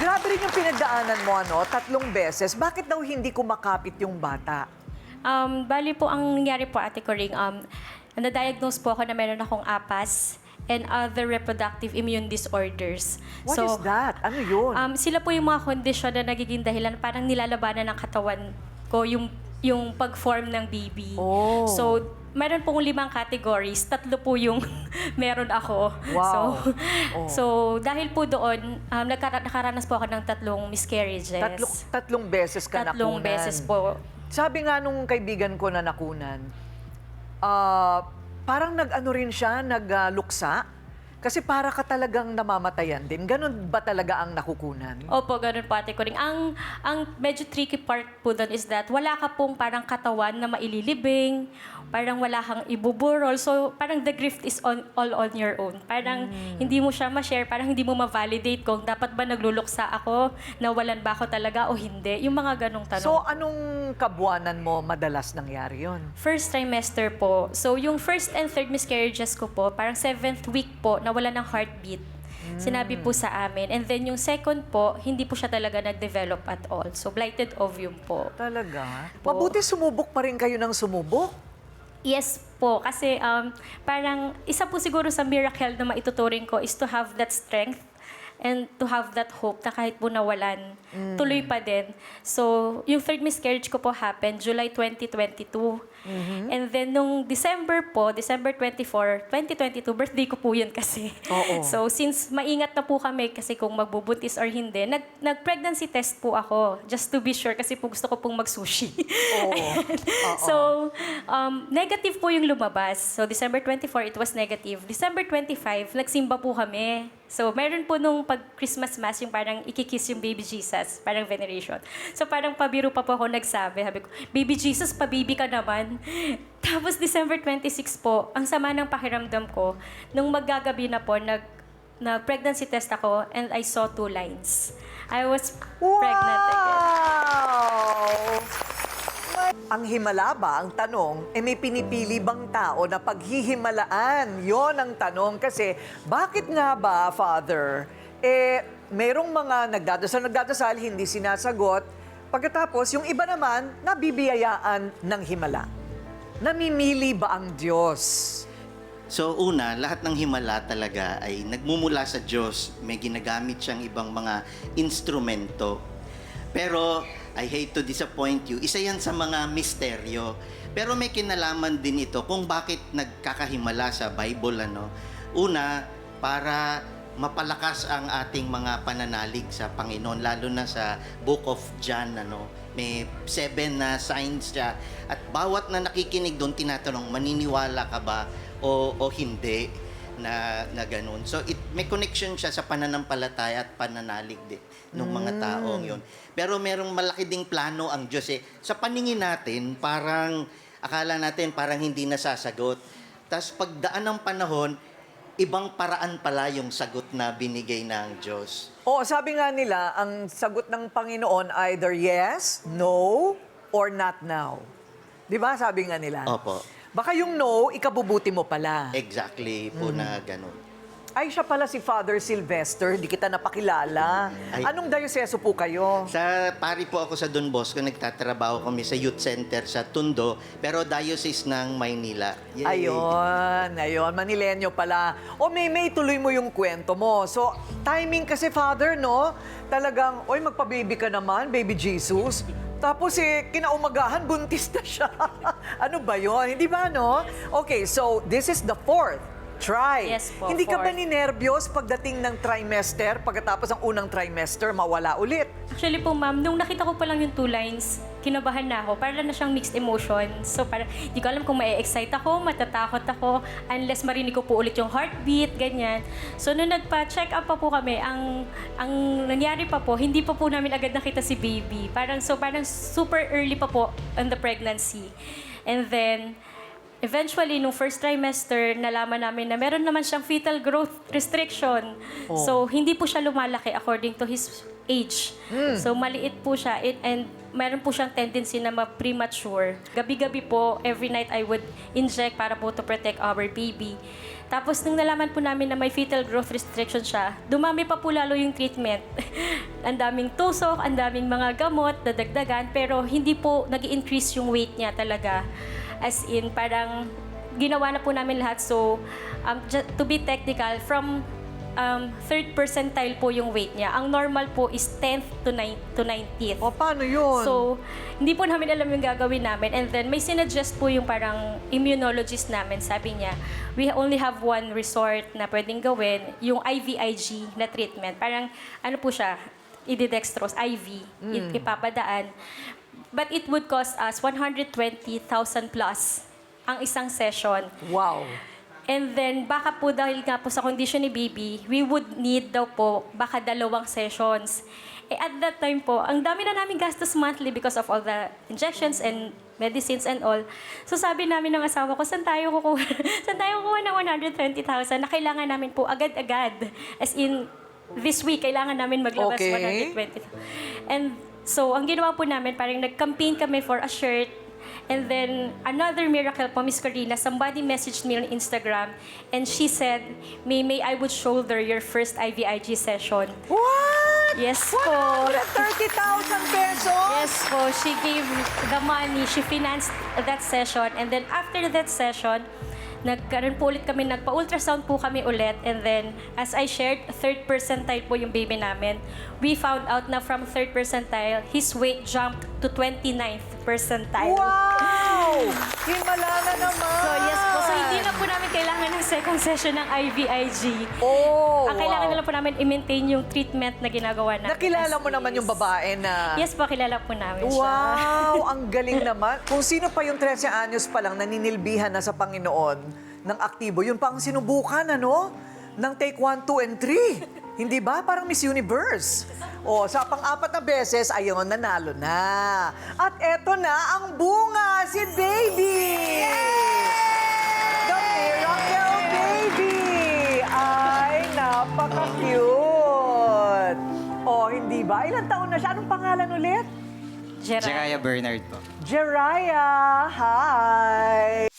Grabe rin yung pinagdaanan mo, ano? 3 beses. Bakit daw hindi kumakapit yung bata? Bali po, ang nangyari po, Ate Coring, na-diagnose po ako na meron akong APAS and other reproductive immune disorders. What is that? Ano yun? Sila po yung mga kondisyon na nagiging dahilan, parang nilalabanan ng katawan ko yung pag-form ng baby. Oh. So, meron pong 5 categories. 3 po yung meron ako. Wow. So, dahil po doon, nakaranas po ako ng 3 miscarriages. Tatlong beses ka 3 nakunan. beses po. Sabi nga nung kaibigan ko na nakunan, parang nag-ano rin siya, nagluksa. Kasi para ka talagang namamatayan din. Ganon ba talaga ang nakukunan? Opo, ganun po, Ate Coring. Ang medyo tricky part po doon is that wala ka pong parang katawan na maililibing, parang wala kang ibuburol. So, parang the grief is all on your own. Parang hindi mo siya ma-share, parang hindi mo ma-validate kung dapat ba nagluluksa ako, nawalan ba ako talaga o hindi. Yung mga ganong tanong. So, anong kabuanan mo madalas nangyari yon? First trimester po. So, yung first and third miscarriages ko po, parang 7th week po, nawala ng heartbeat. Sinabi po sa amin. And then yung second po, hindi po siya talaga nag-develop at all. So, blighted ovum po. Talaga? Po. Mabuti sumubok pa rin kayo ng sumubok. Yes po, kasi parang isa po siguro sa miracle na maituturing ko is to have that strength and to have that hope na kahit po nawalan, tuloy pa din. So, yung third miscarriage ko po happened July 2022. And then, nung December 24, 2022, birthday ko po yun kasi. Oo. So, since maingat na po kami kasi kung magbubuntis or hindi, nag-pregnancy test po ako just to be sure kasi po gusto ko pong mag-sushi. Oo. So, negative po yung lumabas. So, December 24, it was negative. December 25, nagsimba po kami. So, meron po nung pag-Christmas Mass, yung parang ikikiss yung Baby Jesus, parang veneration. So, parang pabiro pa po ako nagsabi. Sabi ko, Baby Jesus, pabibi ka naman. Tapos, December 26 po, ang sama ng pakiramdam ko, nung maggagabi na po, nag-pregnancy test ako and I saw 2 lines. I was pregnant again. Wow! Ang himala ba, ang tanong, may pinipili bang tao na paghihimalaan? Yon ang tanong. Kasi, bakit nga ba, Father, merong mga nagdadasal, hindi sinasagot. Pagkatapos, yung iba naman, nabibiyayaan ng himala. Namimili ba ang Diyos? So una, lahat ng himala talaga ay nagmumula sa Diyos. May ginagamit siyang ibang mga instrumento. Pero I hate to disappoint you, isa yan sa mga misteryo. Pero may kinalaman din ito kung bakit nagkakahimala sa Bible. Una, para mapalakas ang ating mga pananalig sa Panginoon, lalo na sa Book of John. May 7 na signs siya. At bawat na nakikinig doon, tinatanong, maniniwala ka ba o hindi na ganun. So, may connection siya sa pananampalataya at pananalig din ng mga taong yon. Pero merong malaki ding plano ang Diyos. Sa paningin natin, parang akala natin parang hindi nasasagot. Tapos pagdaan ng panahon, ibang paraan pala yung sagot na binigay ng Diyos. O, sabi nga nila, ang sagot ng Panginoon either yes, no, or not now. Di ba? Sabi nga nila. Opo. Baka yung no, ikabubuti mo pala. Exactly po na ganun. Ay, siya pala si Father Sylvester, di kita napakilala. Ay. Anong dayoseso po kayo? Sa pari po ako sa Don Bosco, nagtatrabaho kami sa youth center sa Tondo, pero diocese ng Maynila. Yay! Ayun, Manilenyo pala. O may tuloy mo yung kwento mo. So, timing kasi, Father, no? Talagang, oy, magpa-baby ka naman, baby Jesus. Tapos kinaumagahan, buntis na siya. Ano ba yon? Hindi ba, no? Okay, so this is the 4th try. Yes po, Hindi ka ba 4th. ninervyos pagdating ng trimester, pagkatapos ng unang trimester, mawala ulit? Actually po, ma'am, nung nakita ko pa lang yung 2 lines, kinabahan na ako. Parang na siyang mixed emotions. So, parang di ko alam kung ma-excite ako, matatakot ako, unless marinig ko po ulit yung heartbeat, ganyan. So, nung nagpa-check up pa po kami, ang nangyari pa po, hindi pa po namin agad nakita si baby. Parang super early pa po on the pregnancy. And then, eventually, nung first trimester, nalaman namin na meron naman siyang fetal growth restriction. So, hindi po siya lumalaki according to his age. So, maliit po siya and meron po siyang tendency na ma-premature. Gabi-gabi po, every night I would inject para po to protect our baby. Tapos, nung nalaman po namin na may fetal growth restriction siya, dumami pa po lalo yung treatment. Ang daming tusok, ang daming mga gamot, dadagdagan, pero hindi po nag-increase yung weight niya talaga. As in, parang ginawa na po namin lahat. So, to be technical, from third percentile po yung weight niya. Ang normal po is 10th to 90th. O, paano yun? So, hindi po namin alam yung gagawin namin. And then, may sinuggest po yung parang immunologist namin. Sabi niya, we only have one resort na pwedeng gawin, yung IVIG na treatment. Parang, ano po siya, ididextrose, IV, ipapadaan. But it would cost us 120,000 plus ang isang session. Wow. And then, baka po dahil nga po sa condition ni baby, we would need daw po baka 2 sessions. Eh, at that time po, ang dami na namin gastos monthly because of all the injections and medicines and all. So sabi namin ng asawa ko, saan tayo kukuha, saan tayo kukuha ng 120,000 na kailangan namin po agad-agad. As in, this week, kailangan namin maglabas Okay. 120,000. And so, ang ginawa po namin, parang nag-campaign kami for a shirt. And then, another miracle po, Miss Corina, somebody messaged me on Instagram and she said, May, I would shoulder your first IVIG session. What? Yes po. 130,000 pesos? Yes po. She gave the money. She financed that session. And then, after that session, nagkaroon po ulit kami, nagpa-ultrasound po kami ulit. And then, as I shared, third percentile po yung baby namin. We found out na from third percentile, his weight jumped to 29th percentile. Wow! Himala na naman! So, yes po. So, hindi na po namin kailangan ng second session ng IVIG. Oh, Ang kailangan wow. na lang po namin i-maintain yung treatment na ginagawa namin. Nakilala as mo naman is. yung babae na... Yes po, kilala po namin siya. Wow! Ang galing naman. Kung sino pa yung 13 anyos pa lang naninilbihan na sa Panginoon ng aktibo, yun pa ang sinubukan, ano? Ng take 1, 2, and 3. Hindi ba? Parang Miss Universe. O, sa pang-4 na beses, ayun, nanalo na. At eto na ang bunga, si Baby! The Miracle Baby! Ay, napaka-cute! O, hindi ba? Ilang taon na siya? Anong pangalan ulit? Gerard. Jeraya Bernard po. Jeraya, hi!